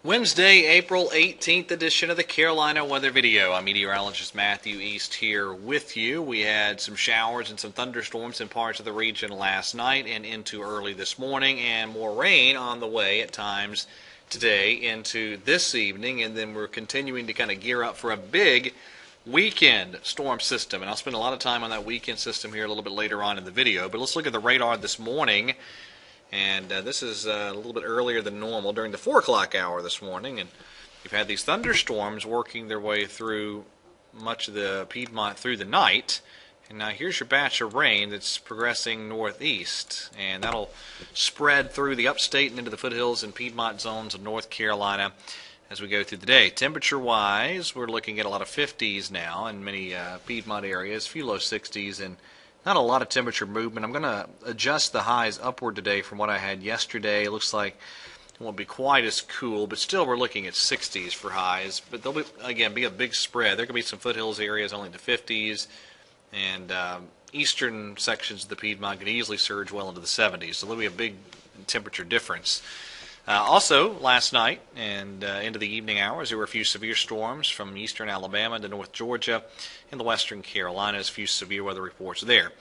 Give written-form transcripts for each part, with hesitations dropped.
Wednesday, April 18th edition of the Carolina Weather Video. I'm meteorologist Matthew East here with you. We had some showers and some thunderstorms in parts of the region last night and into early this morning, and more rain on the way at times today into this evening, and then we're continuing to kind of gear up for a big weekend storm system, and I'll spend a lot of time on that weekend system here a little bit later on in the video. But let's look at the radar this morning. And this is a little bit earlier than normal during the 4 o'clock hour this morning, and we've had these thunderstorms working their way through much of the Piedmont through the night. And now here's your batch of rain that's progressing northeast, and that'll spread through the upstate and into the foothills and Piedmont zones of North Carolina as we go through the day. Temperature-wise, we're looking at a lot of 50s now in many Piedmont areas, a few low 60s, and not a lot of temperature movement. I'm going to adjust the highs upward today from what I had yesterday. It looks like it won't be quite as cool, but still we're looking at 60s for highs. But there'll be, again, be a big spread. There could be some foothills areas only in the 50s, and eastern sections of the Piedmont could easily surge well into the 70s. So there'll be a big temperature difference. Also, last night and into the evening hours, there were a few severe storms from eastern Alabama to North Georgia and the western Carolinas. A few severe weather reports there.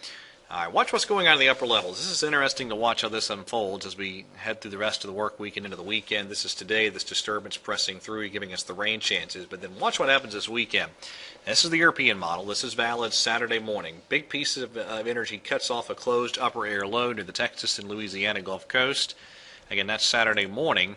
All right, watch what's going on in the upper levels. This is interesting to watch how this unfolds as we head through the rest of the work week and into the weekend. This is today, this disturbance pressing through, giving us the rain chances. But then watch what happens this weekend. This is the European model. This is valid Saturday morning. Big piece of energy cuts off a closed upper air low near the Texas and Louisiana Gulf Coast. Again, that's Saturday morning.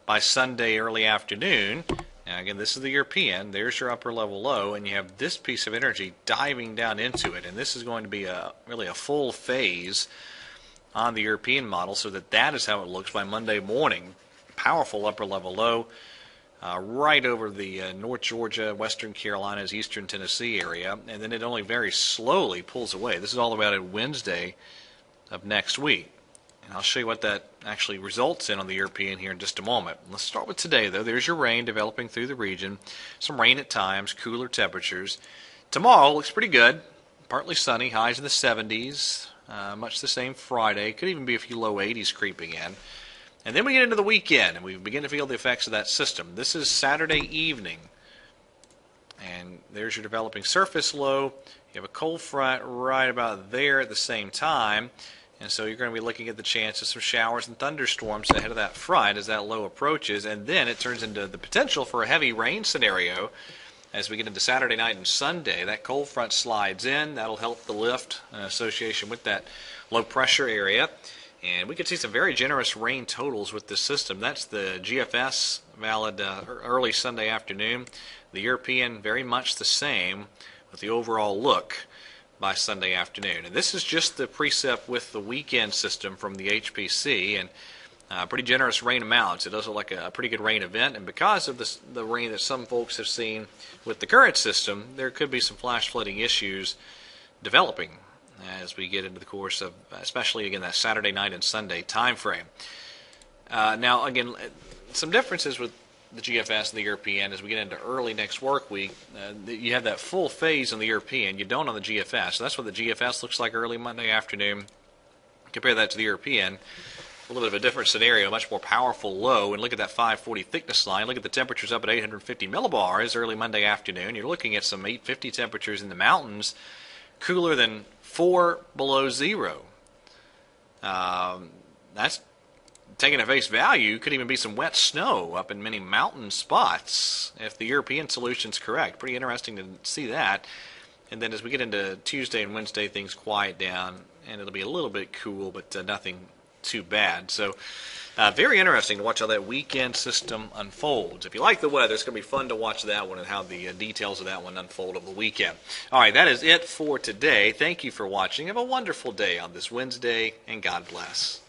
By Sunday early afternoon, now again, this is the European. There's your upper level low, and you have this piece of energy diving down into it. And this is going to be really a full phase on the European model, so that is how it looks by Monday morning. Powerful upper level low right over the North Georgia, Western Carolinas, Eastern Tennessee area, and then it only very slowly pulls away. This is all about it Wednesday of next week. And I'll show you what that actually results in on the European here in just a moment. Let's start with today, though. There's your rain developing through the region. Some rain at times, cooler temperatures. Tomorrow looks pretty good. Partly sunny, highs in the 70s. Much the same Friday. Could even be a few low 80s creeping in. And then we get into the weekend, and we begin to feel the effects of that system. This is Saturday evening. And there's your developing surface low. You have a cold front right about there at the same time. And so you're going to be looking at the chance of some showers and thunderstorms ahead of that front as that low approaches. And then it turns into the potential for a heavy rain scenario as we get into Saturday night and Sunday. That cold front slides in. That'll help the lift in association with that low pressure area. And we could see some very generous rain totals with this system. That's the GFS valid early Sunday afternoon. The European very much the same with the overall look by Sunday afternoon. And this is just the precept with the weekend system from the HPC, and pretty generous rain amounts. It does look like a pretty good rain event, and because of the rain that some folks have seen with the current system, there could be some flash flooding issues developing as we get into the course of, especially again, that Saturday night and Sunday time frame. Now, again, some differences with the GFS and the European as we get into early next work week. You have that full phase on the European. You don't on the GFS. So that's what the GFS looks like early Monday afternoon. Compare that to the European. A little bit of a different scenario, much more powerful low. And look at that 540 thickness line. Look at the temperatures up at 850 millibars early Monday afternoon. You're looking at some 850 temperatures in the mountains, cooler than 4 below zero. That's taking at face value, could even be some wet snow up in many mountain spots if the European solution's correct. Pretty interesting to see that. And then as we get into Tuesday and Wednesday, things quiet down, and it'll be a little bit cool, but nothing too bad. So very interesting to watch how that weekend system unfolds. If you like the weather, it's going to be fun to watch that one and how the details of that one unfold over the weekend. All right, that is it for today. Thank you for watching. Have a wonderful day on this Wednesday, and God bless.